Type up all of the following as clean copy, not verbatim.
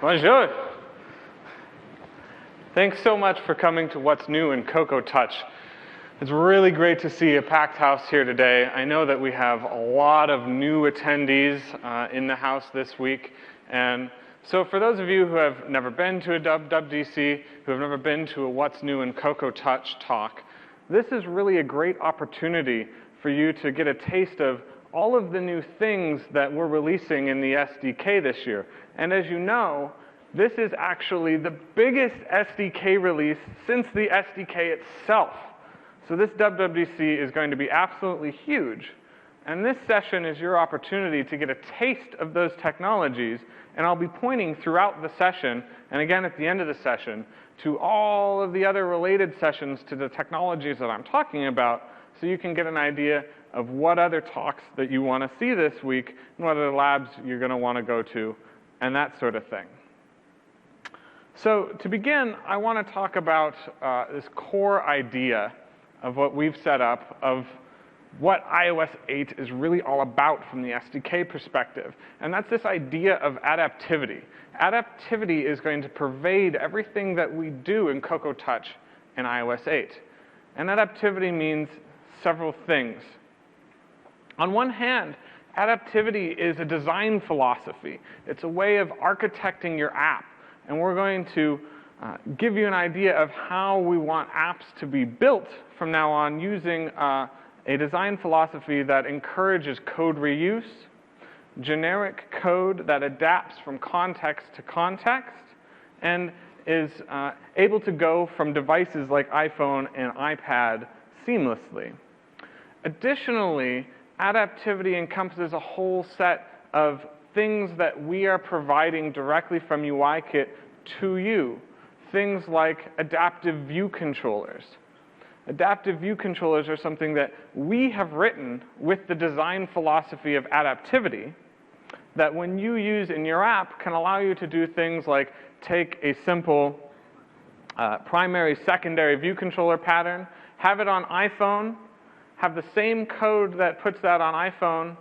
Bonjour. Thanks so much for coming to What's New in Cocoa Touch. It's really great to see a packed house here today. I know that we have a lot of new attendees in the house this week. And so for those of you who have never been to a WWDC, who have never been to a What's New in Cocoa Touch talk, this is really a great opportunity for you to get a taste of all of the new things that we're releasing in the SDK this year. And as you know, this is actually the biggest SDK release since the SDK itself. So this WWDC is going to be absolutely huge. And this session is your opportunity to get a taste of those technologies. And I'll be pointing throughout the session, and again at the end of the session, to all of the other related sessions to the technologies that I'm talking about, so you can get an idea of what other talks that you want to see this week, and what other labs you're going to want to go to, and that sort of thing. So to begin, I want to talk about this core idea of what we've set up, of what iOS 8 is really all about from the SDK perspective. And that's this idea of adaptivity. Adaptivity is going to pervade everything that we do in Cocoa Touch in iOS 8. And adaptivity means several things. On one hand, adaptivity is a design philosophy. It's a way of architecting your app. And we're going to give you an idea of how we want apps to be built from now on using a design philosophy that encourages code reuse, generic code that adapts from context to context, and is able to go from devices like iPhone and iPad seamlessly. Additionally, adaptivity encompasses a whole set of things that we are providing directly from UIKit to you. Things like adaptive view controllers. Adaptive view controllers are something that we have written with the design philosophy of adaptivity that when you use in your app can allow you to do things like take a simple primary, secondary view controller pattern, have it on iPhone, have the same code that puts that on iPhone,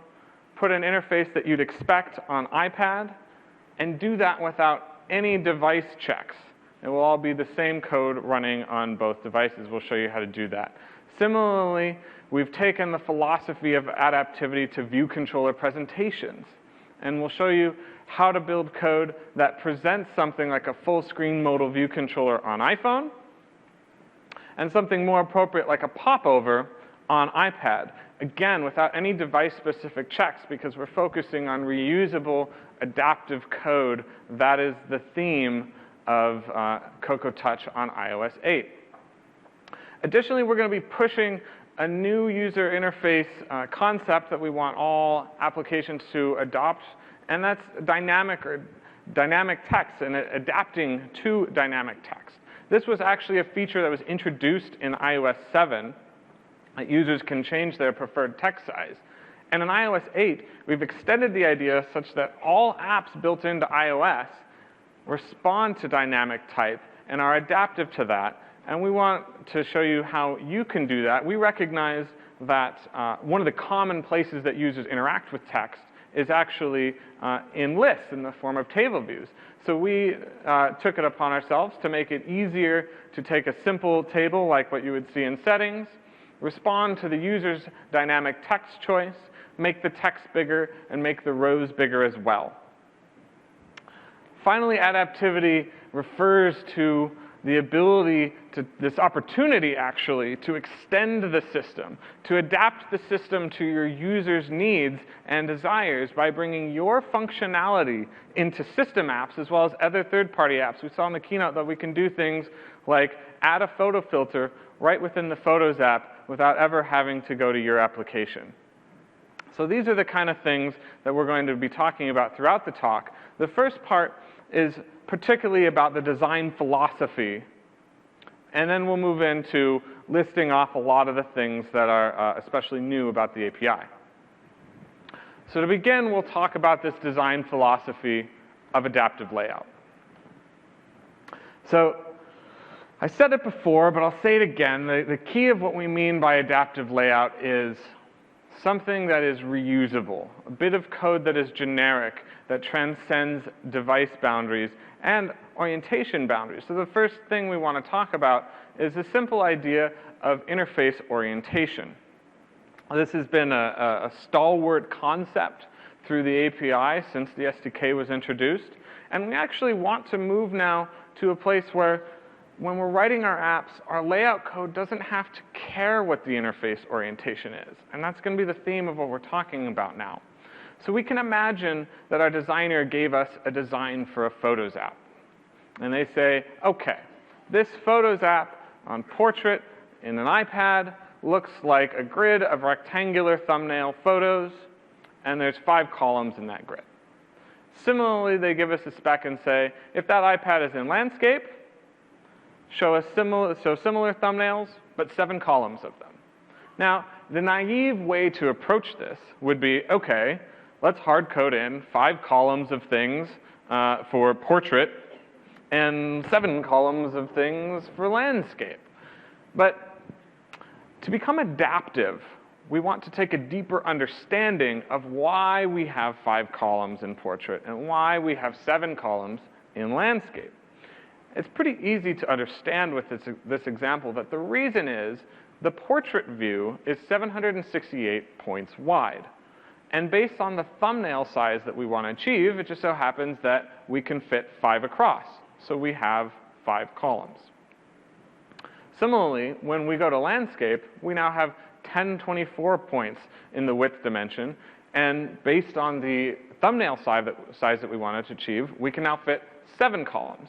put an interface that you'd expect on iPad, and do that without any device checks. It will all be the same code running on both devices. We'll show you how to do that. Similarly, we've taken the philosophy of adaptivity to view controller presentations. And we'll show you how to build code that presents something like a full screen modal view controller on iPhone, and something more appropriate like a popover on iPad. Again, without any device-specific checks, because we're focusing on reusable, adaptive code. That is the theme of Cocoa Touch on iOS 8. Additionally, we're going to be pushing a new user interface concept that we want all applications to adopt, and that's dynamic text and adapting to dynamic text. This was actually a feature that was introduced in iOS 7. That users can change their preferred text size. And in iOS 8, we've extended the idea such that all apps built into iOS respond to dynamic type and are adaptive to that. And we want to show you how you can do that. We recognize that one of the common places that users interact with text is actually in lists in the form of table views. So we took it upon ourselves to make it easier to take a simple table like what you would see in settings, respond to the user's dynamic text choice, make the text bigger, and make the rows bigger as well. Finally, adaptivity refers to the ability to, this opportunity actually, to extend the system, to adapt the system to your user's needs and desires by bringing your functionality into system apps as well as other third-party apps. We saw in the keynote that we can do things like add a photo filter right within the Photos app without ever having to go to your application. So these are the kind of things that we're going to be talking about throughout the talk. The first part is particularly about the design philosophy. And then we'll move into listing off a lot of the things that are especially new about the API. So to begin, we'll talk about this design philosophy of adaptive layout. So I said it before, but I'll say it again. The key of what we mean by adaptive layout is something that is reusable, a bit of code that is generic, that transcends device boundaries and orientation boundaries. So the first thing we want to talk about is the simple idea of interface orientation. This has been a stalwart concept through the API since the SDK was introduced. And we actually want to move now to a place where when we're writing our apps, our layout code doesn't have to care what the interface orientation is. And that's going to be the theme of what we're talking about now. So we can imagine that our designer gave us a design for a Photos app. And they say, OK, this Photos app on Portrait in an iPad looks like a grid of rectangular thumbnail photos, and there's 5 columns in that grid. Similarly, they give us a spec and say, if that iPad is in landscape, show similar thumbnails, but 7 columns of them. Now, the naive way to approach this would be, OK, let's hard code in 5 columns of things for Portrait and 7 columns of things for landscape. But to become adaptive, we want to take a deeper understanding of why we have 5 columns in Portrait and why we have 7 columns in landscape. It's pretty easy to understand with this example that the reason is the Portrait view is 768 points wide. And based on the thumbnail size that we want to achieve, it just so happens that we can fit 5 across. So we have 5 columns. Similarly, when we go to landscape, we now have 1024 points in the width dimension. And based on the thumbnail size that we wanted to achieve, we can now fit 7 columns.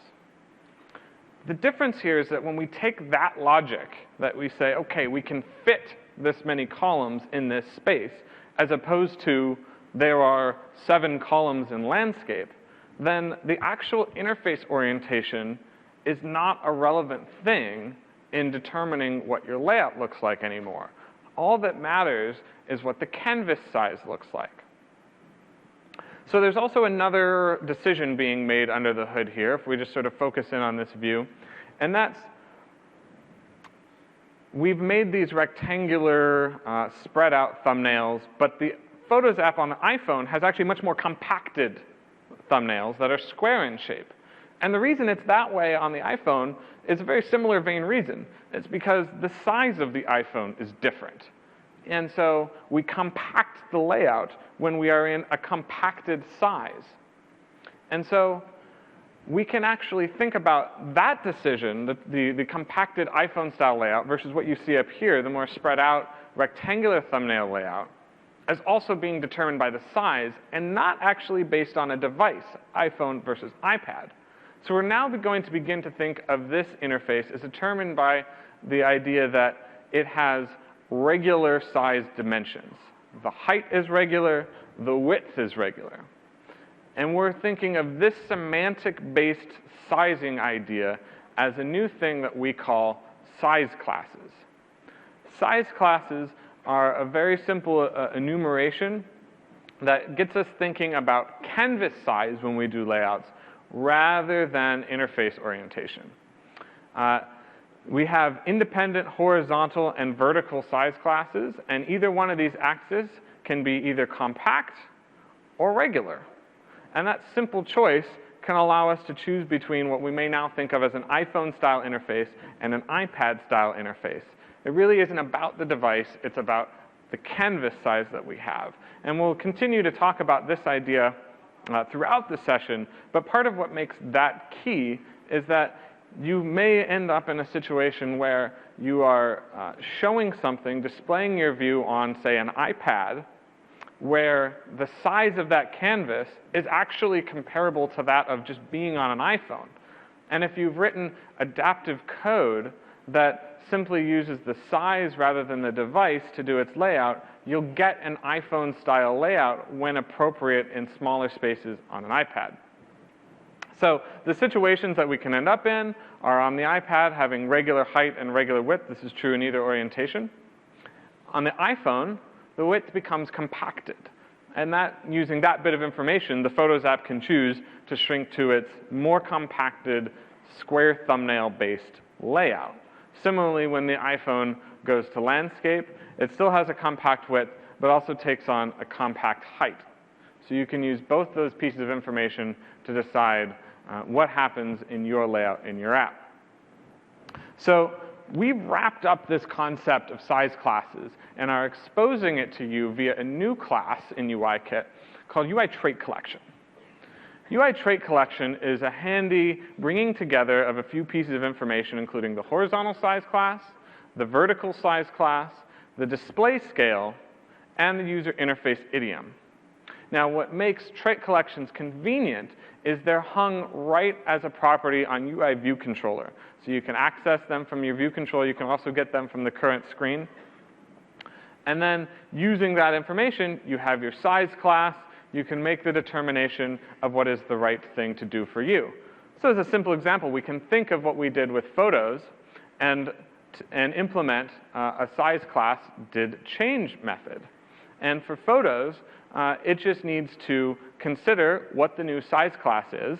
The difference here is that when we take that logic, that we say, OK, we can fit this many columns in this space, as opposed to there are 7 columns in landscape, then the actual interface orientation is not a relevant thing in determining what your layout looks like anymore. All that matters is what the canvas size looks like. So there's also another decision being made under the hood here, if we just sort of focus in on this view, and that's we've made these rectangular spread out thumbnails, but the Photos app on the iPhone has actually much more compacted thumbnails that are square in shape. And the reason it's that way on the iPhone is a very similar vein reason. It's because the size of the iPhone is different. And so we compact the layout when we are in a compacted size. And so we can actually think about that decision, the compacted iPhone-style layout, versus what you see up here, the more spread out rectangular thumbnail layout, as also being determined by the size and not actually based on a device, iPhone versus iPad. So we're now going to begin to think of this interface as determined by the idea that it has regular size dimensions. The height is regular, the width is regular. And we're thinking of this semantic-based sizing idea as a new thing that we call size classes. Size classes are a very simple enumeration that gets us thinking about canvas size when we do layouts rather than interface orientation. We have independent horizontal and vertical size classes, and either one of these axes can be either compact or regular. And that simple choice can allow us to choose between what we may now think of as an iPhone-style interface and an iPad-style interface. It really isn't about the device, it's about the canvas size that we have. And we'll continue to talk about this idea throughout the session, but part of what makes that key is that you may end up in a situation where you are showing something, displaying your view on, say, an iPad, where the size of that canvas is actually comparable to that of just being on an iPhone. And if you've written adaptive code that simply uses the size rather than the device to do its layout, you'll get an iPhone-style layout when appropriate in smaller spaces on an iPad. So the situations that we can end up in are on the iPad having regular height and regular width. This is true in either orientation. On the iPhone, the width becomes compacted. And using that bit of information, the Photos app can choose to shrink to its more compacted, square thumbnail-based layout. Similarly, when the iPhone goes to landscape, it still has a compact width, but also takes on a compact height. So you can use both those pieces of information to decide what happens in your layout in your app. So we've wrapped up this concept of size classes and are exposing it to you via a new class in UIKit called UI Trait Collection. UI Trait Collection is a handy bringing together of a few pieces of information, including the horizontal size class, the vertical size class, the display scale, and the user interface idiom. Now, what makes trait collections convenient is they're hung right as a property on UI View Controller. So you can access them from your view controller. You can also get them from the current screen. And then using that information, you have your size class. You can make the determination of what is the right thing to do for you. So as a simple example, we can think of what we did with photos and implement a size class didChange method. And for photos, it just needs to consider what the new size class is.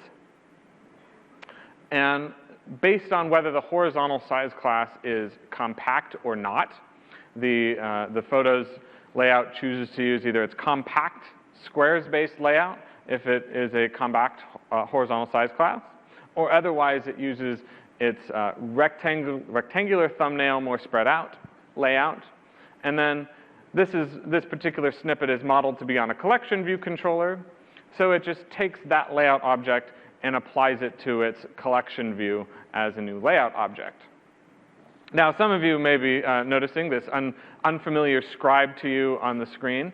And based on whether the horizontal size class is compact or not, the photos layout chooses to use either its compact squares-based layout, if it is a compact horizontal size class, or otherwise it uses its rectangular thumbnail, more spread out layout. And then this particular snippet is modeled to be on a collection view controller, so it just takes that layout object and applies it to its collection view as a new layout object. Now, some of you may be noticing this unfamiliar scribe to you on the screen.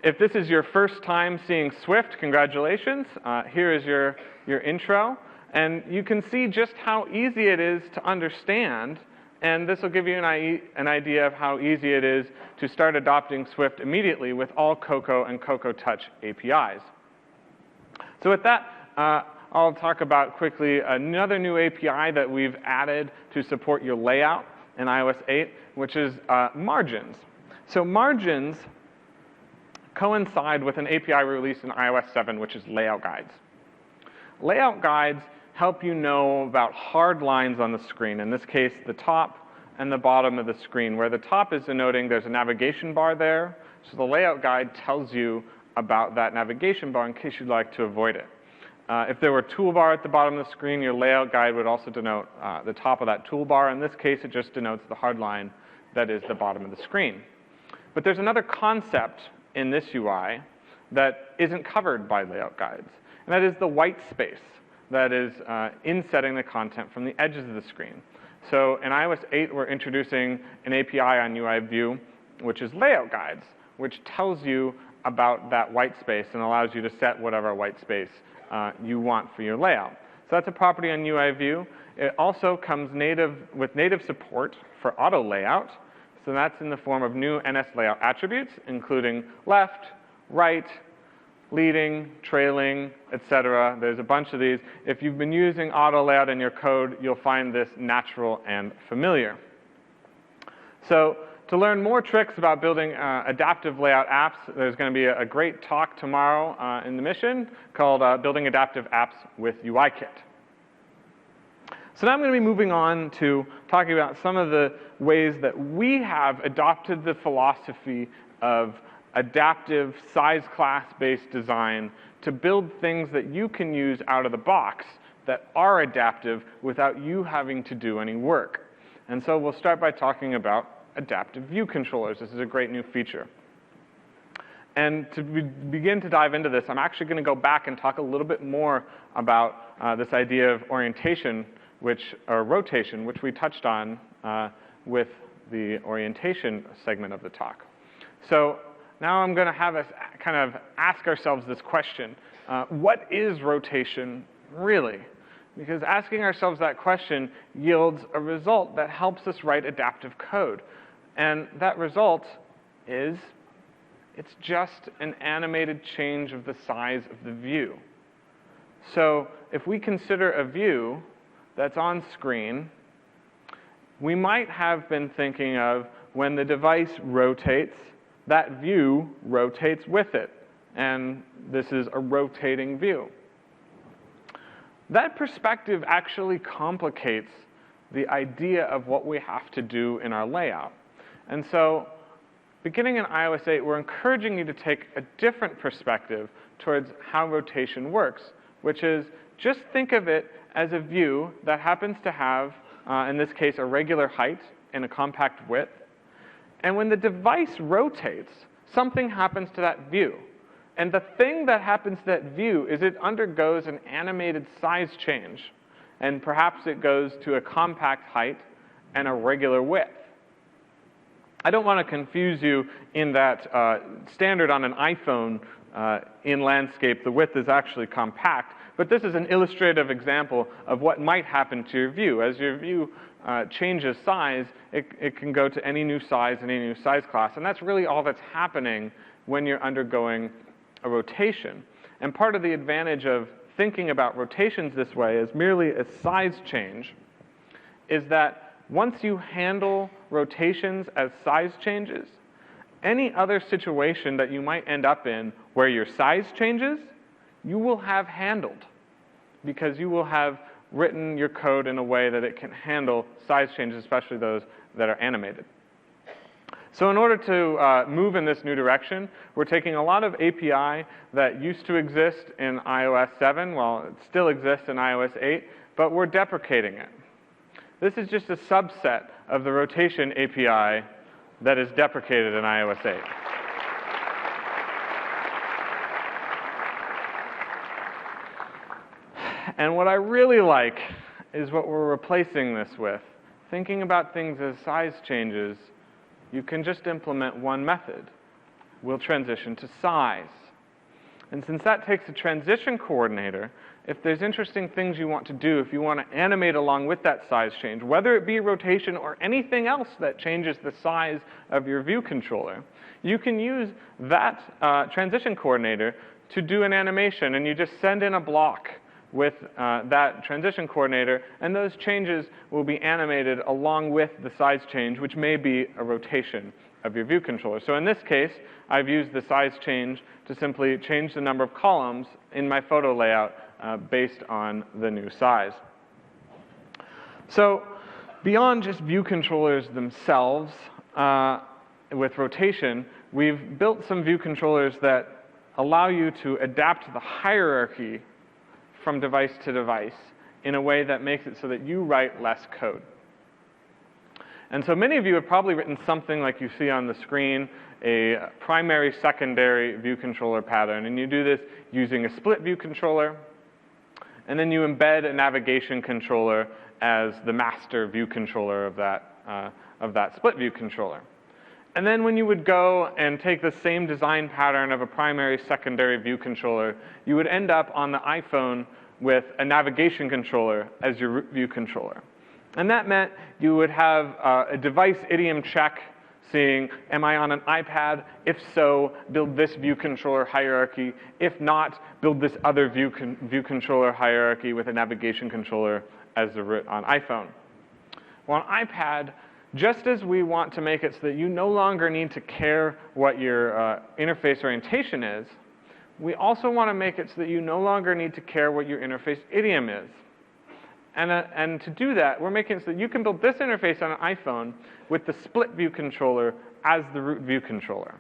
If this is your first time seeing Swift, congratulations. Here is your intro. And you can see just how easy it is to understand. And this will give you an idea of how easy it is to start adopting Swift immediately with all Cocoa and Cocoa Touch APIs. So with that, I'll talk about quickly another new API that we've added to support your layout in iOS 8, which is margins. So margins coincide with an API released in iOS 7, which is layout guides. Layout guides help you know about hard lines on the screen, in this case, the top and the bottom of the screen. Where the top is denoting there's a navigation bar there, so the layout guide tells you about that navigation bar in case you'd like to avoid it. If there were a toolbar at the bottom of the screen, your layout guide would also denote the top of that toolbar. In this case, it just denotes the hard line that is the bottom of the screen. But there's another concept in this UI that isn't covered by layout guides, and that is the white space that is insetting the content from the edges of the screen. So in iOS 8, we're introducing an API on UI View, which is layout guides, which tells you about that white space and allows you to set whatever white space you want for your layout. So that's a property on UI View. It also comes with native support for auto layout. So that's in the form of new NS layout attributes, including left, right, leading, trailing, etc. There's a bunch of these. If you've been using auto layout in your code, you'll find this natural and familiar. So to learn more tricks about building adaptive layout apps, there's going to be a great talk tomorrow in the mission called Building Adaptive Apps with UIKit. So now I'm going to be moving on to talking about some of the ways that we have adopted the philosophy of adaptive size class-based design to build things that you can use out of the box that are adaptive without you having to do any work. And so we'll start by talking about adaptive view controllers. This is a great new feature. And to begin to dive into this, I'm actually going to go back and talk a little bit more about this idea of orientation, or rotation, which we touched on with the orientation segment of the talk. So now I'm going to have us kind of ask ourselves this question. What is rotation really? Because asking ourselves that question yields a result that helps us write adaptive code. And that result is, it's just an animated change of the size of the view. So if we consider a view that's on screen, we might have been thinking of when the device rotates, that view rotates with it. And this is a rotating view. That perspective actually complicates the idea of what we have to do in our layout. And so beginning in iOS 8, we're encouraging you to take a different perspective towards how rotation works, which is just think of it as a view that happens to have, in this case, a regular height and a compact width. And when the device rotates, something happens to that view. And the thing that happens to that view is it undergoes an animated size change. And perhaps it goes to a compact height and a regular width. I don't want to confuse you in that standard on an iPhone in landscape, the width is actually compact. But this is an illustrative example of what might happen to your view. As your view changes size, it can go to any new size and any new size class. And that's really all that's happening when you're undergoing a rotation. And part of the advantage of thinking about rotations this way as merely a size change is that once you handle rotations as size changes, any other situation that you might end up in where your size changes, you will have handled, because you will have written your code in a way that it can handle size changes, especially those that are animated. So in order to move in this new direction, we're taking a lot of API that used to exist in iOS 7, well, it still exists in iOS 8, but we're deprecating it. This is just a subset of the rotation API that is deprecated in iOS 8. And what I really like is what we're replacing this with. Thinking about things as size changes, you can just implement one method. We'll transition to size. And since that takes a transition coordinator, if there's interesting things you want to do, if you want to animate along with that size change, whether it be rotation or anything else that changes the size of your view controller, you can use that transition coordinator to do an animation, and you just send in a block with that transition coordinator, and those changes will be animated along with the size change, which may be a rotation of your view controller. So in this case, I've used the size change to simply change the number of columns in my photo layout based on the new size. So beyond just view controllers themselves, with rotation, we've built some view controllers that allow you to adapt the hierarchy from device to device in a way that makes it so that you write less code. And so many of you have probably written something like you see on the screen, a primary, secondary view controller pattern. And you do this using a split view controller. And then you embed a navigation controller as the master view controller of that split view controller. And then when you would go and take the same design pattern of a primary, secondary view controller, you would end up on the iPhone with a navigation controller as your view controller. And that meant you would have a device idiom check seeing, am I on an iPad? If so, build this view controller hierarchy. If not, build this other view controller hierarchy with a navigation controller as the root on iPhone. Well, on iPad, just as we want to make it so that you no longer need to care what your interface orientation is, we also want to make it so that you no longer need to care what your interface idiom is. And to do that, we're making it so that you can build this interface on an iPhone with the split view controller as the root view controller.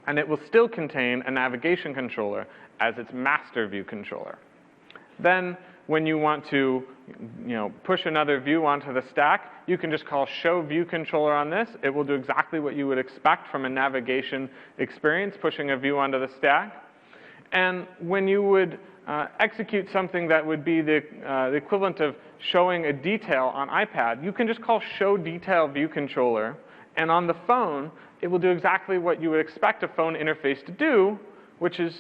And it will still contain a navigation controller as its master view controller. Then, when you want to push another view onto the stack, you can just call show view controller on this. It will do exactly what you would expect from a navigation experience, pushing a view onto the stack. And when you would execute something that would be the equivalent of showing a detail on iPad, you can just call show detail view controller. And on the phone, it will do exactly what you would expect a phone interface to do, which is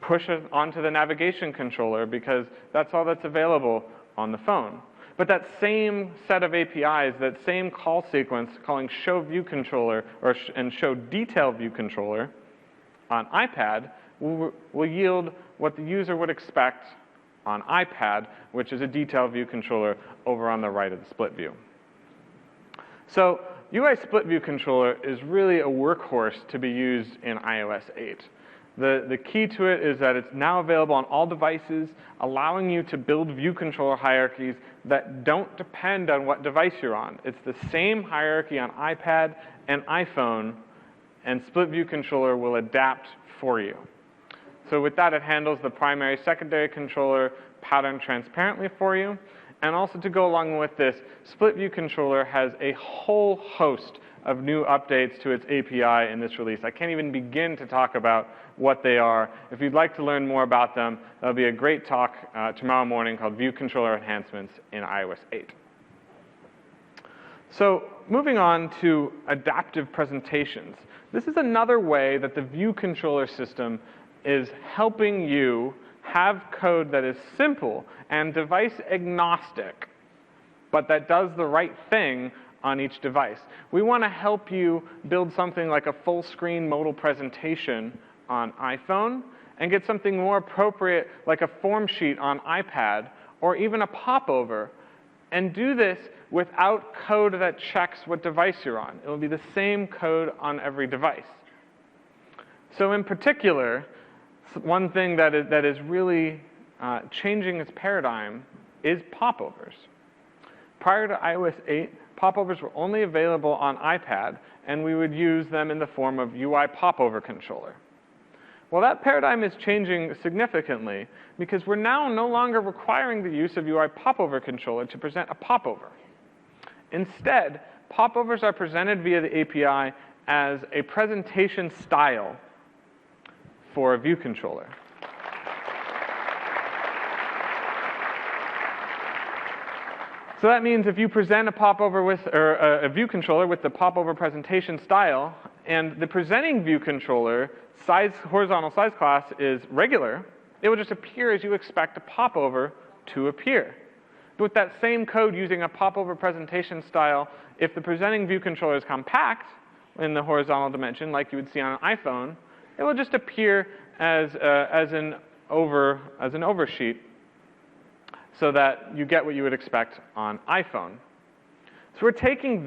push it onto the navigation controller, because that's all that's available on the phone. But that same set of APIs, that same call sequence calling show view controller and show detail view controller on iPad will yield what the user would expect on iPad, which is a detail view controller over on the right of the split view. So UI split view controller is really a workhorse to be used in iOS 8. The key to it is that it's now available on all devices, allowing you to build view controller hierarchies that don't depend on what device you're on. It's the same hierarchy on iPad and iPhone, and Split View Controller will adapt for you. So with that, it handles the primary, secondary controller pattern transparently for you. And also to go along with this, Split View Controller has a whole host of new updates to its API in this release. I can't even begin to talk about what they are. If you'd like to learn more about them, there'll be a great talk tomorrow morning called View Controller Enhancements in iOS 8. So moving on to adaptive presentations. This is another way that the View Controller system is helping you have code that is simple and device agnostic, but that does the right thing on each device. We want to help you build something like a full screen modal presentation on iPhone and get something more appropriate like a form sheet on iPad or even a popover, and do this without code that checks what device you're on. It will be the same code on every device. So in particular, one thing that is really changing its paradigm is popovers. Prior to iOS 8, popovers were only available on iPad, and we would use them in the form of UI popover controller. Well, that paradigm is changing significantly because we're now no longer requiring the use of UI popover controller to present a popover. Instead, popovers are presented via the API as a presentation style for a view controller. So that means if you present a popover with, or a view controller with the popover presentation style, and the presenting view controller horizontal size class is regular, it will just appear as you expect a popover to appear. But with that same code using a popover presentation style, if the presenting view controller is compact in the horizontal dimension, like you would see on an iPhone, it will just appear as an oversheet, so that you get what you would expect on iPhone. So we're taking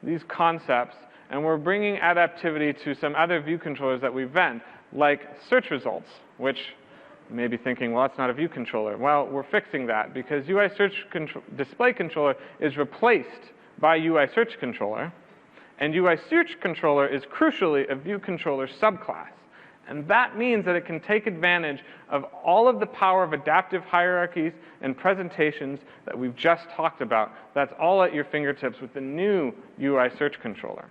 these concepts, and we're bringing adaptivity to some other view controllers that we vend, like search results, which you may be thinking, well, that's not a view controller. Well, we're fixing that because UI search display controller is replaced by UI search controller, and UI search controller is crucially a view controller subclass. And that means that it can take advantage of all of the power of adaptive hierarchies and presentations that we've just talked about. That's all at your fingertips with the new UI search controller.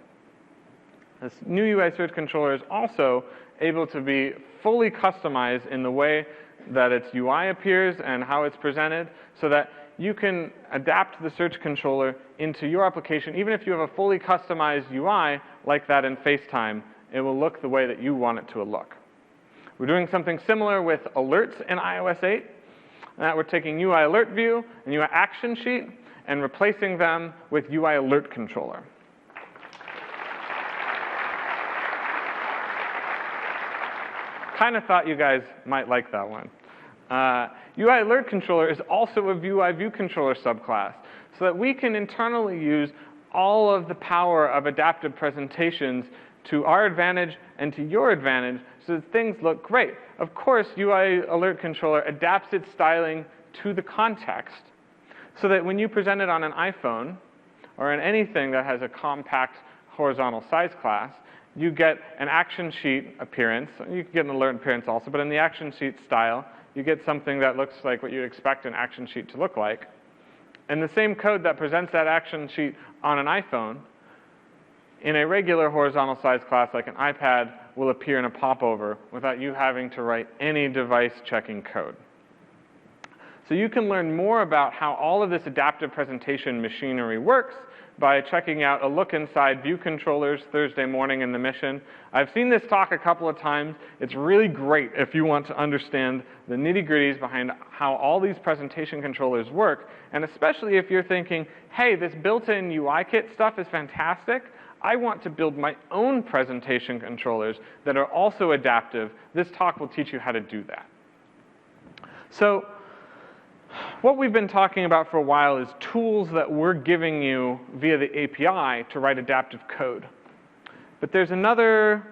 This new UI search controller is also able to be fully customized in the way that its UI appears and how it's presented, so that you can adapt the search controller into your application. Even if you have a fully customized UI like that in FaceTime, it will look the way that you want it to look. We're doing something similar with alerts in iOS 8. That we're taking UI alert view and UI action sheet and replacing them with UI alert controller. Kind of thought you guys might like that one. UI alert controller is also a UI view controller subclass, so that we can internally use all of the power of adaptive presentations to our advantage and to your advantage so that things look great. Of course, UI alert controller adapts its styling to the context so that when you present it on an iPhone or on anything that has a compact horizontal size class, you get an action sheet appearance. You can get an alert appearance also, but in the action sheet style, you get something that looks like what you'd expect an action sheet to look like. And the same code that presents that action sheet on an iPhone in a regular horizontal size class like an iPad will appear in a popover without you having to write any device checking code. So you can learn more about how all of this adaptive presentation machinery works by checking out A Look Inside View Controllers Thursday morning in the Mission. I've seen this talk a couple of times. It's really great if you want to understand the nitty-gritties behind how all these presentation controllers work, and especially if you're thinking, hey, this built-in UIKit stuff is fantastic. I want to build my own presentation controllers that are also adaptive. This talk will teach you how to do that. So what we've been talking about for a while is tools that we're giving you via the API to write adaptive code. But there's another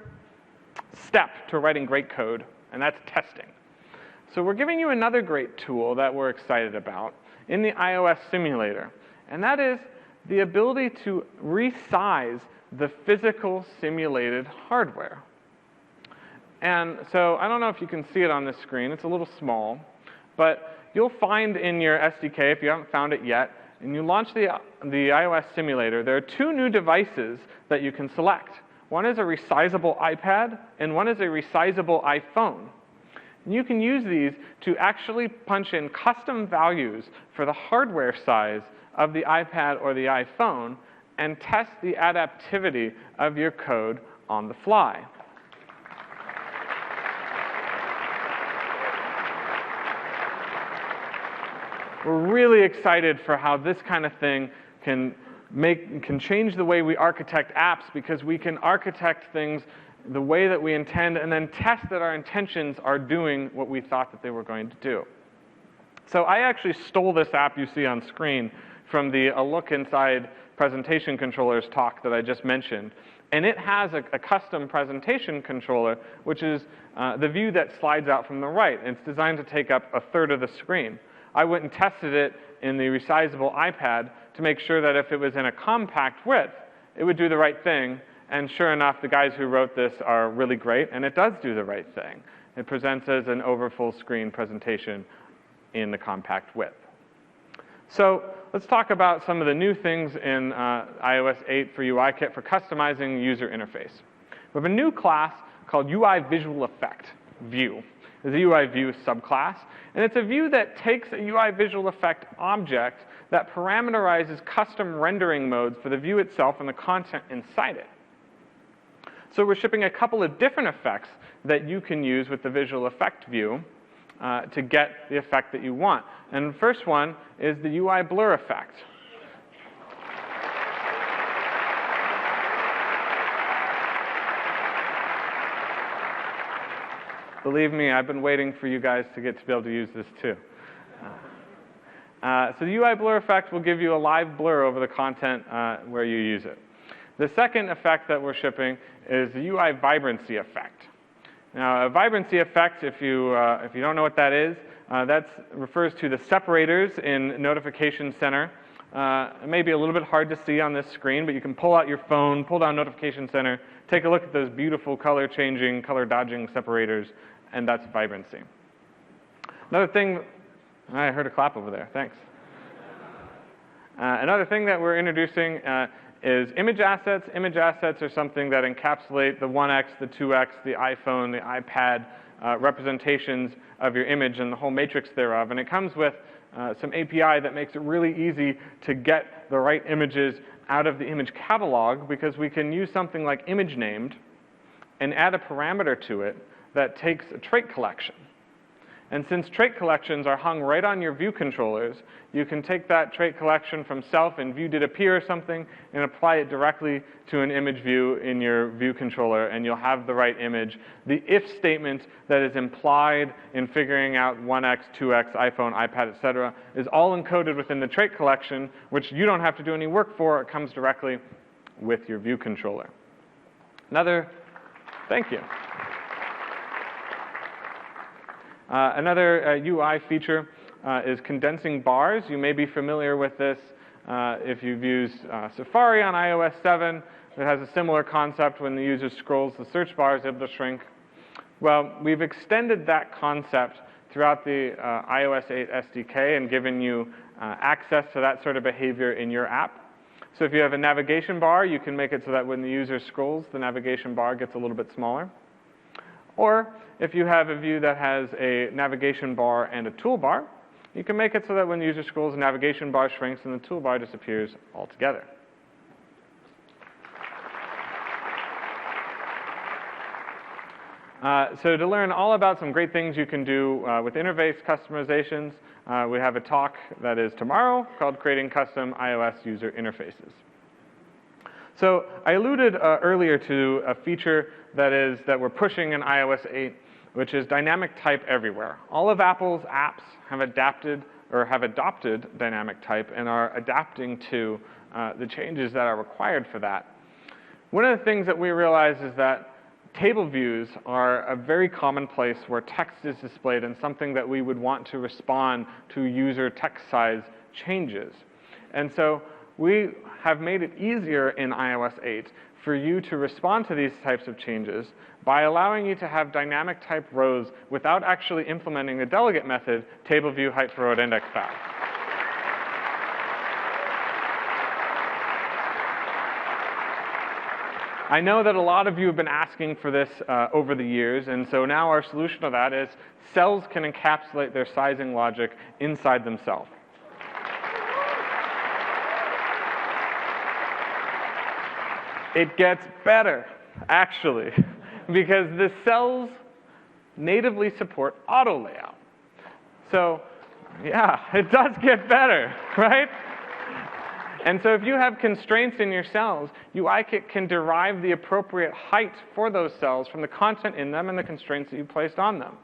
step to writing great code, and that's testing. So we're giving you another great tool that we're excited about in the iOS simulator, and that is the ability to resize the physical simulated hardware. And so I don't know if you can see it on this screen. It's a little small, but you'll find in your SDK, if you haven't found it yet, and you launch the iOS simulator, there are two new devices that you can select. One is a resizable iPad, and one is a resizable iPhone. And you can use these to actually punch in custom values for the hardware size of the iPad or the iPhone and test the adaptivity of your code on the fly. We're really excited for how this kind of thing can change the way we architect apps, because we can architect things the way that we intend and then test that our intentions are doing what we thought that they were going to do. So I actually stole this app you see on screen from the A Look Inside presentation controllers talk that I just mentioned. And it has a custom presentation controller, which is the view that slides out from the right. And it's designed to take up a third of the screen. I went and tested it in the resizable iPad to make sure that if it was in a compact width, it would do the right thing. And sure enough, the guys who wrote this are really great, and it does do the right thing. It presents as an over full screen presentation in the compact width. So let's talk about some of the new things in iOS 8 for UIKit for customizing user interface. We have a new class called UI Visual Effect View. It's a UI View subclass, and it's a view that takes a UI Visual Effect object that parameterizes custom rendering modes for the view itself and the content inside it. So we're shipping a couple of different effects that you can use with the Visual Effect View to get the effect that you want. And the first one is the UI Blur effect. Believe me, I've been waiting for you guys to get to be able to use this too. So the UI Blur effect will give you a live blur over the content where you use it. The second effect that we're shipping is the UI Vibrancy effect. Now, a vibrancy effect, if you don't know what that is, that refers to the separators in Notification Center. It may be a little bit hard to see on this screen, but you can pull out your phone, pull down Notification Center, take a look at those beautiful color-changing, color-dodging separators, and that's vibrancy. Another thing, I heard a clap over there, thanks. Another thing that we're introducing is image assets. Image assets are something that encapsulate the 1x, the 2x, the iPhone, the iPad representations of your image and the whole matrix thereof. And it comes with some API that makes it really easy to get the right images out of the image catalog, because we can use something like image named and add a parameter to it that takes a trait collection. And since trait collections are hung right on your view controllers, you can take that trait collection from self and view did appear or something and apply it directly to an image view in your view controller, and you'll have the right image. The if statement that is implied in figuring out 1x, 2x, iPhone, iPad, etc., is all encoded within the trait collection, which you don't have to do any work for. It comes directly with your view controller. Thank you. Another UI feature is condensing bars. You may be familiar with this if you've used Safari on iOS 7. It has a similar concept. When the user scrolls, the search bar is able to shrink. Well, we've extended that concept throughout the iOS 8 SDK and given you access to that sort of behavior in your app. So if you have a navigation bar, you can make it so that when the user scrolls, the navigation bar gets a little bit smaller. Or if you have a view that has a navigation bar and a toolbar, you can make it so that when the user scrolls, the navigation bar shrinks and the toolbar disappears altogether. So to learn all about some great things you can do with interface customizations, we have a talk that is tomorrow called Creating Custom iOS User Interfaces. So I alluded earlier to a feature that we're pushing in iOS 8, which is dynamic type everywhere. All of Apple's apps have adapted or have adopted dynamic type and are adapting to the changes that are required for that. One of the things that we realize is that table views are a very common place where text is displayed and something that we would want to respond to user text size changes. And so we have made it easier in iOS 8 for you to respond to these types of changes by allowing you to have dynamic type rows without actually implementing the delegate method, table view height for row at index path. I know that a lot of you have been asking for this over the years, and so now our solution to that is cells can encapsulate their sizing logic inside themselves. It gets better, actually, because the cells natively support auto layout. So, yeah, it does get better, right? And so if you have constraints in your cells, UIKit can derive the appropriate height for those cells from the content in them and the constraints that you placed on them.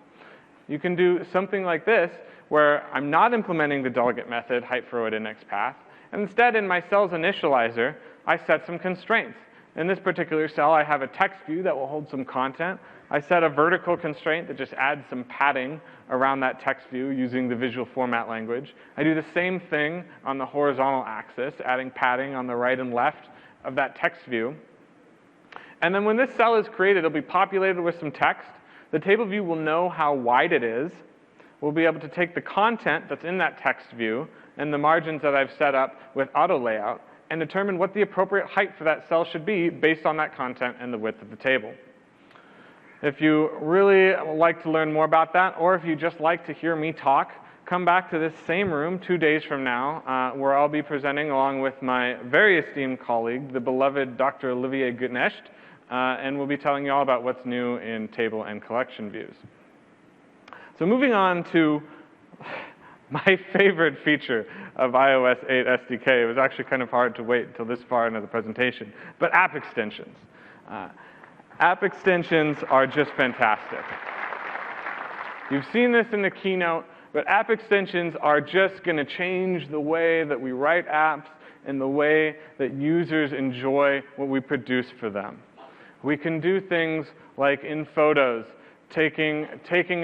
You can do something like this, where I'm not implementing the delegate method, height for row at index path, and instead in my cells initializer, I set some constraints. In this particular cell, I have a text view that will hold some content. I set a vertical constraint that just adds some padding around that text view using the visual format language. I do the same thing on the horizontal axis, adding padding on the right and left of that text view. And then when this cell is created, it'll be populated with some text. The table view will know how wide it is. We'll be able to take the content that's in that text view and the margins that I've set up with auto layout and determine what the appropriate height for that cell should be based on that content and the width of the table. If you really like to learn more about that, or if you just like to hear me talk, come back to this same room 2 days from now, where I'll be presenting along with my very esteemed colleague, the beloved Dr. Olivier Gutnecht, and we'll be telling you all about what's new in table and collection views. So moving on to my favorite feature of iOS 8 SDK. It was actually kind of hard to wait until this far into the presentation, but app extensions. App extensions are just fantastic. You've seen this in the keynote, but app extensions are just going to change the way that we write apps and the way that users enjoy what we produce for them. We can do things like in Photos, taking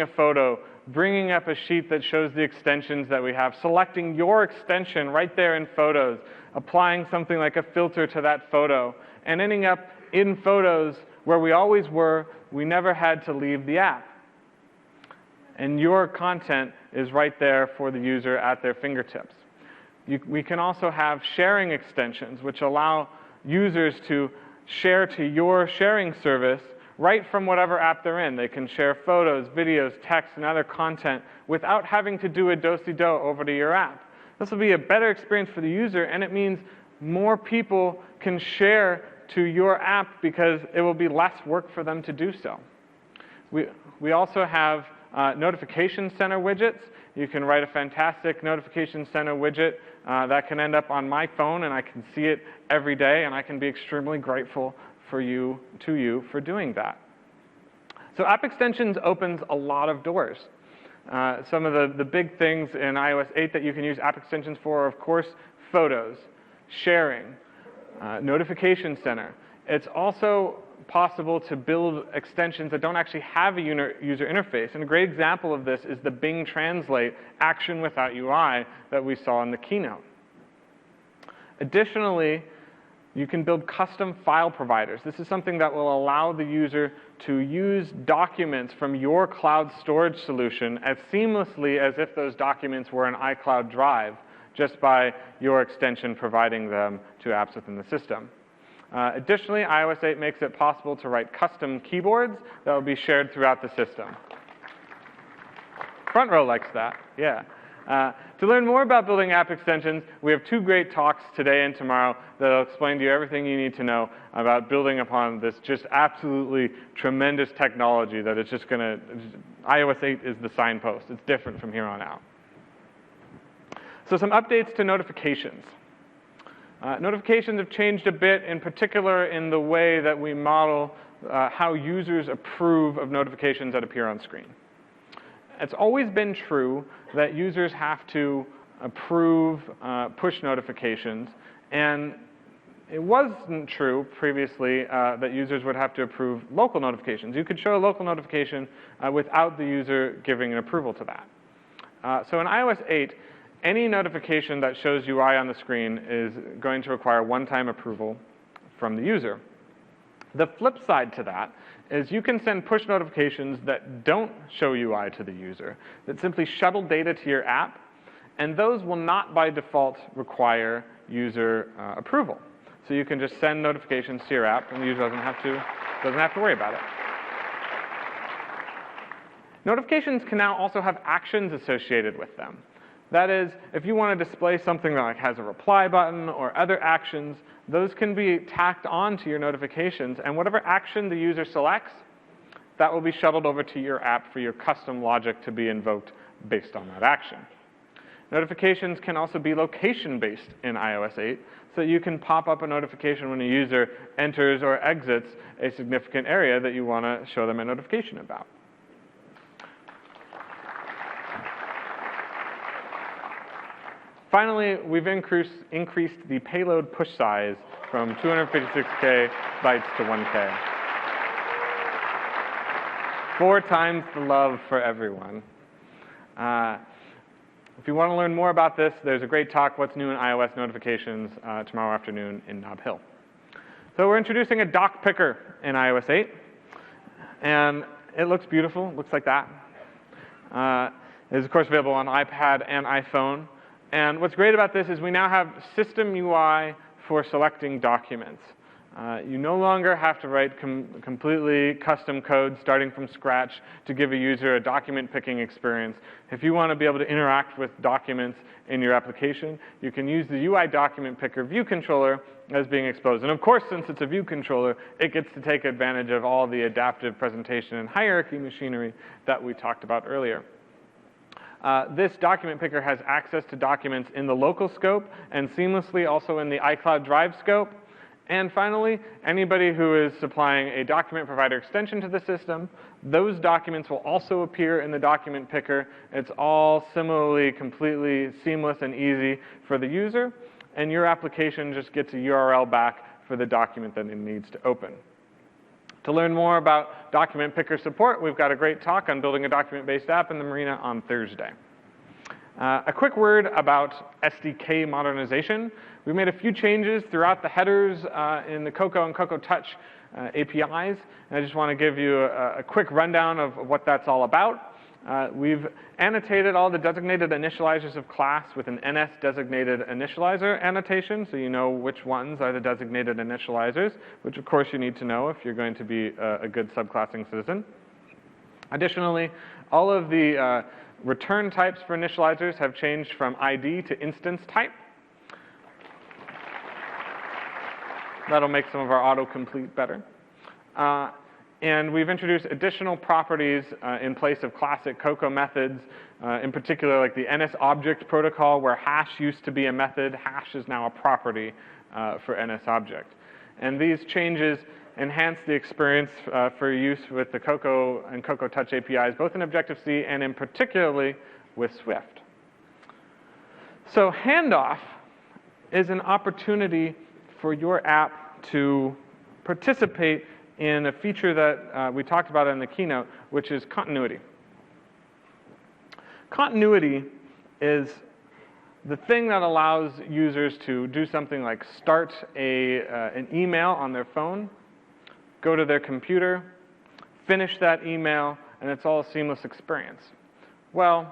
a photo, bringing up a sheet that shows the extensions that we have, selecting your extension right there in Photos, applying something like a filter to that photo, and ending up in Photos where we always were. We never had to leave the app. And your content is right there for the user at their fingertips. We can also have sharing extensions, which allow users to share to your sharing service right from whatever app they're in. They can share photos, videos, text, and other content without having to do a do-si-do over to your app. This will be a better experience for the user, and it means more people can share to your app because it will be less work for them to do so. We also have notification center widgets. You can write a fantastic notification center widget that can end up on my phone, and I can see it every day, and I can be extremely grateful to you for doing that. So app extensions opens a lot of doors. Some of the big things in iOS 8 that you can use app extensions for are, of course, photos, sharing, notification center. It's also possible to build extensions that don't actually have a user interface. And a great example of this is the Bing Translate action without UI that we saw in the keynote. Additionally, you can build custom file providers. This is something that will allow the user to use documents from your cloud storage solution as seamlessly as if those documents were an iCloud Drive, just by your extension providing them to apps within the system. Additionally, iOS 8 makes it possible to write custom keyboards that will be shared throughout the system. Front row likes that, yeah. To learn more about building app extensions, we have 2 great talks today and tomorrow that will explain to you everything you need to know about building upon this just absolutely tremendous technology that is just going to, iOS 8 is the signpost. It's different from here on out. So some updates to notifications. Notifications have changed a bit, in particular in the way that we model how users approve of notifications that appear on screen. It's always been true that users have to approve push notifications, and it wasn't true previously that users would have to approve local notifications. You could show a local notification without the user giving an approval to that. So in iOS 8, any notification that shows UI on the screen is going to require one-time approval from the user. The flip side to that is you can send push notifications that don't show UI to the user, that simply shuttle data to your app, and those will not by default require user approval. So you can just send notifications to your app, and the user doesn't have to worry about it. Notifications can now also have actions associated with them. That is, if you want to display something that has a reply button or other actions, those can be tacked on to your notifications, and whatever action the user selects, that will be shuttled over to your app for your custom logic to be invoked based on that action. Notifications can also be location-based in iOS 8, so you can pop up a notification when a user enters or exits a significant area that you want to show them a notification about. Finally, we've increased the payload push size from 256K bytes to 1K. 4 times the love for everyone. If you want to learn more about this, there's a great talk, What's New in iOS Notifications, tomorrow afternoon in Nob Hill. So we're introducing a dock picker in iOS 8. And it looks beautiful. It looks like that. It is, of course, available on iPad and iPhone. And what's great about this is we now have system UI for selecting documents. You no longer have to write completely custom code starting from scratch to give a user a document picking experience. If you want to be able to interact with documents in your application, you can use the UI document picker view controller as being exposed. And of course, since it's a view controller, it gets to take advantage of all the adaptive presentation and hierarchy machinery that we talked about earlier. This document picker has access to documents in the local scope and seamlessly also in the iCloud Drive scope. And finally, anybody who is supplying a document provider extension to the system, those documents will also appear in the document picker. It's all similarly completely seamless and easy for the user, and your application just gets a URL back for the document that it needs to open. To learn more about document picker support, we've got a great talk on building a document-based app in the Marina on Thursday. A quick word about SDK modernization. We made a few changes throughout the headers in the Cocoa and Cocoa Touch APIs. And I just want to give you a quick rundown of what that's all about. We've annotated all the designated initializers of class with an NS designated initializer annotation, so you know which ones are the designated initializers, which of course you need to know if you're going to be a good subclassing citizen. Additionally, all of the return types for initializers have changed from ID to instance type. That'll make some of our autocomplete better. And we've introduced additional properties in place of classic Cocoa methods, in particular like the NSObject protocol, where hash used to be a method. Hash is now a property for NSObject. And these changes enhance the experience for use with the Cocoa and Cocoa Touch APIs, both in Objective-C and in particularly with Swift. So handoff is an opportunity for your app to participate in a feature that we talked about in the keynote, which is continuity. Continuity is the thing that allows users to do something like start an email on their phone, go to their computer, finish that email, and it's all a seamless experience. Well,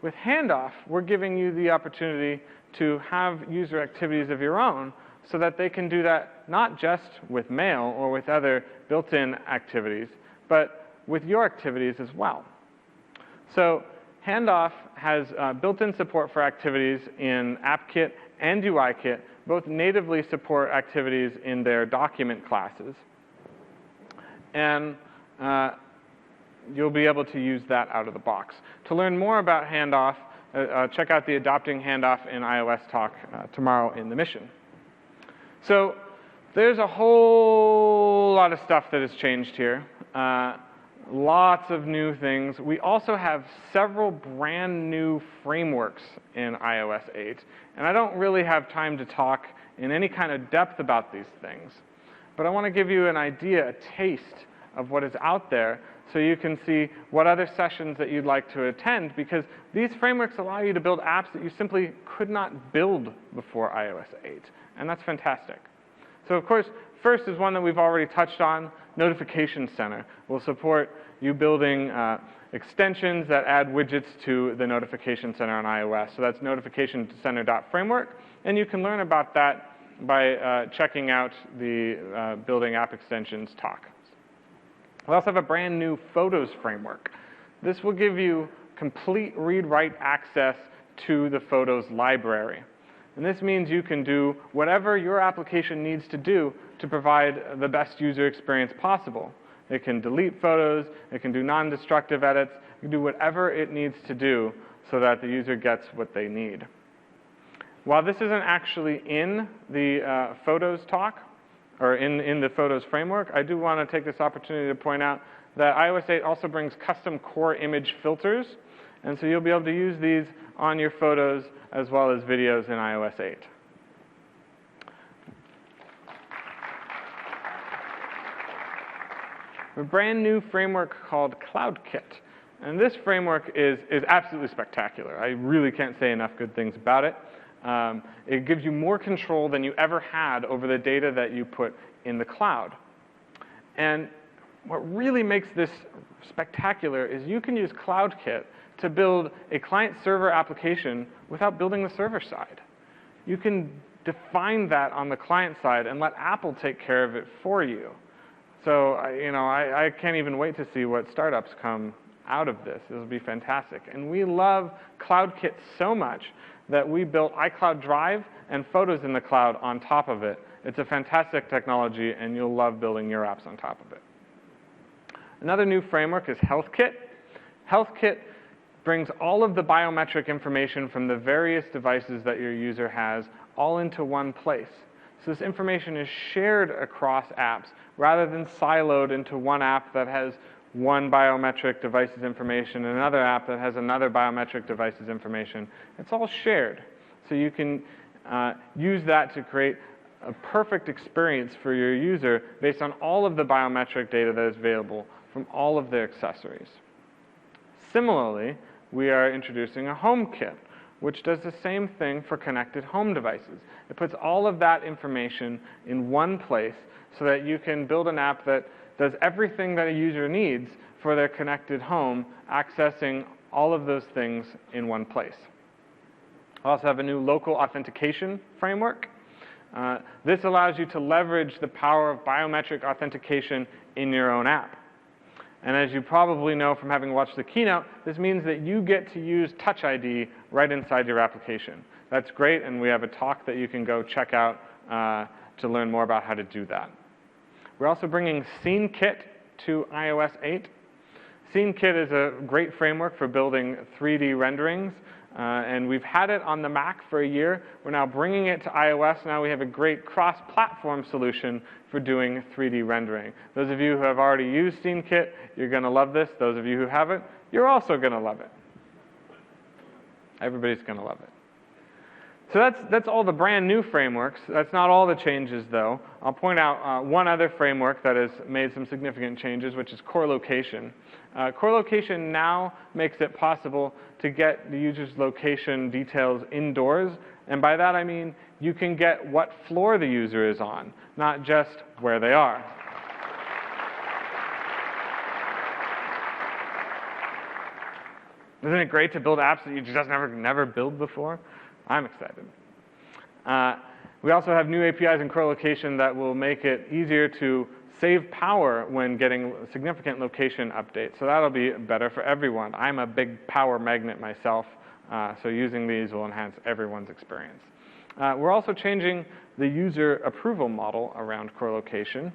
with handoff, we're giving you the opportunity to have user activities of your own so that they can do that not just with mail or with other built-in activities, but with your activities as well. So handoff has built-in support for activities in AppKit and UIKit. Both natively support activities in their document classes. And you'll be able to use that out of the box. To learn more about handoff, check out the Adopting Handoff in iOS talk tomorrow in the mission. So there's a whole lot of stuff that has changed here. Lots of new things. We also have several brand new frameworks in iOS 8, and I don't really have time to talk in any kind of depth about these things, but I want to give you an idea, a taste of what is out there, so you can see what other sessions that you'd like to attend, because these frameworks allow you to build apps that you simply could not build before iOS 8, and that's fantastic. So of course, first is one that we've already touched on, Notification Center. Will support you building extensions that add widgets to the Notification Center on iOS. So that's notificationcenter.framework, and you can learn about that by checking out the Building App Extensions talk. We also have a brand new Photos framework. This will give you complete read-write access to the Photos library. And this means you can do whatever your application needs to do to provide the best user experience possible. It can delete photos, it can do non-destructive edits, it can do whatever it needs to do so that the user gets what they need. While this isn't actually in the Photos talk, or in the Photos framework, I do want to take this opportunity to point out that iOS 8 also brings custom core image filters, and so you'll be able to use these on your photos as well as videos in iOS 8. A brand new framework called CloudKit. And this framework is absolutely spectacular. I really can't say enough good things about it. It gives you more control than you ever had over the data that you put in the cloud. And what really makes this spectacular is you can use CloudKit to build a client-server application without building the server side. You can define that on the client side and let Apple take care of it for you. So, I can't even wait to see what startups come out of this. This will be fantastic. And we love CloudKit so much that we built iCloud Drive and Photos in the cloud on top of it. It's a fantastic technology, and you'll love building your apps on top of it. Another new framework is HealthKit. HealthKit brings all of the biometric information from the various devices that your user has all into one place. So this information is shared across apps rather than siloed into one app that has one biometric device's information and another app that has another biometric device's information. It's all shared. So you can use that to create a perfect experience for your user based on all of the biometric data that is available from all of their accessories. Similarly, we are introducing a HomeKit, which does the same thing for connected home devices. It puts all of that information in one place so that you can build an app that does everything that a user needs for their connected home, accessing all of those things in one place. I also have a new local authentication framework. This allows you to leverage the power of biometric authentication in your own app. And as you probably know from having watched the keynote, this means that you get to use Touch ID right inside your application. That's great, and we have a talk that you can go check out to learn more about how to do that. We're also bringing SceneKit to iOS 8. SceneKit is a great framework for building 3D renderings, and we've had it on the Mac for a year. We're now bringing it to iOS. Now we have a great cross-platform solution for doing 3D rendering. Those of you who have already used SceneKit, you're going to love this. Those of you who haven't, you're also going to love it. Everybody's going to love it. So that's all the brand new frameworks. That's not all the changes, though. I'll point out one other framework that has made some significant changes, which is Core Location. Core Location now makes it possible to get the user's location details indoors. And by that, I mean you can get what floor the user is on, not just where they are. Isn't it great to build apps that you just never built before? I'm excited. We also have new APIs in Core Location that will make it easier to save power when getting significant location updates. So that'll be better for everyone. I'm a big power magnet myself, so using these will enhance everyone's experience. We're also changing the user approval model around Core Location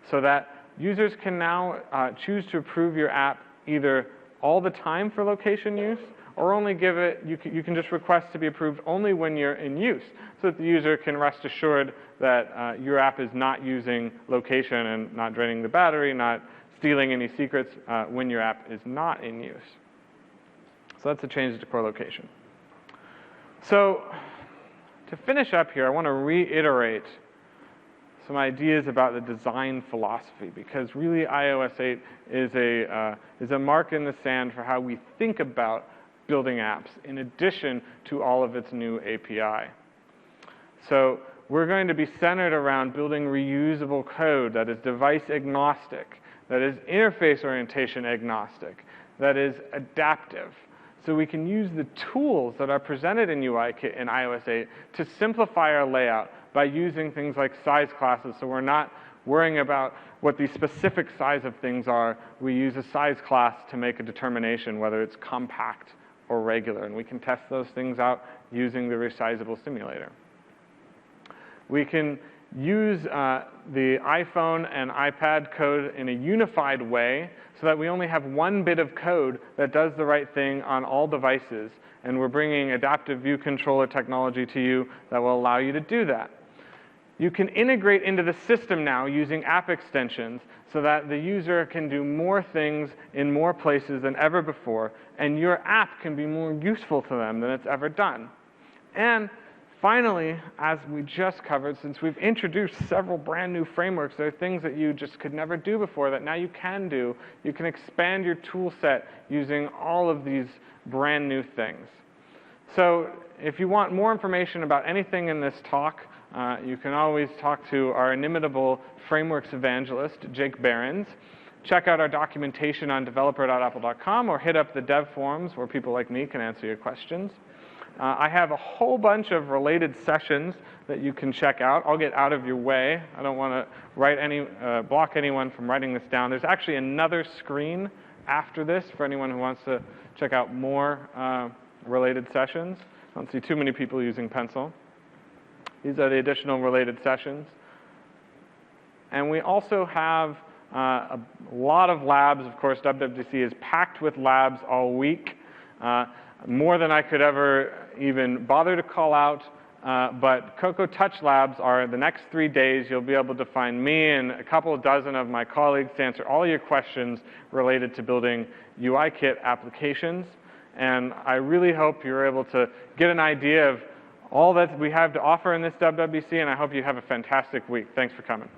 so that users can now choose to approve your app either all the time for location use, or only give it, you can just request to be approved only when you're in use, so that the user can rest assured that your app is not using location and not draining the battery, not stealing any secrets when your app is not in use. So that's a change to core location. So to finish up here, I want to reiterate some ideas about the design philosophy, because really iOS 8 is a mark in the sand for how we think about building apps in addition to all of its new API. So we're going to be centered around building reusable code that is device agnostic, that is interface orientation agnostic, that is adaptive. So we can use the tools that are presented in UIKit in iOS 8 to simplify our layout by using things like size classes, so we're not worrying about what the specific size of things are. We use a size class to make a determination whether it's compact or regular, and we can test those things out using the resizable simulator. We can use the iPhone and iPad code in a unified way so that we only have one bit of code that does the right thing on all devices, and we're bringing adaptive view controller technology to you that will allow you to do that. You can integrate into the system now using app extensions so that the user can do more things in more places than ever before, and your app can be more useful to them than it's ever done. And finally, as we just covered, since we've introduced several brand new frameworks, there are things that you just could never do before that now you can do. You can expand your tool set using all of these brand new things. So if you want more information about anything in this talk, you can always talk to our inimitable frameworks evangelist, Jake Behrens. Check out our documentation on developer.apple.com or hit up the dev forums where people like me can answer your questions. I have a whole bunch of related sessions that you can check out. I'll get out of your way. I don't want to block anyone from writing this down. There's actually another screen after this for anyone who wants to check out more related sessions. I don't see too many people using pencil. These are the additional related sessions. And we also have a lot of labs. Of course, WWDC is packed with labs all week, more than I could ever even bother to call out. But Cocoa Touch Labs are the next 3 days. You'll be able to find me and a couple dozen of my colleagues to answer all your questions related to building UIKit applications. And I really hope you're able to get an idea of all that we have to offer in this WWDC, and I hope you have a fantastic week. Thanks for coming.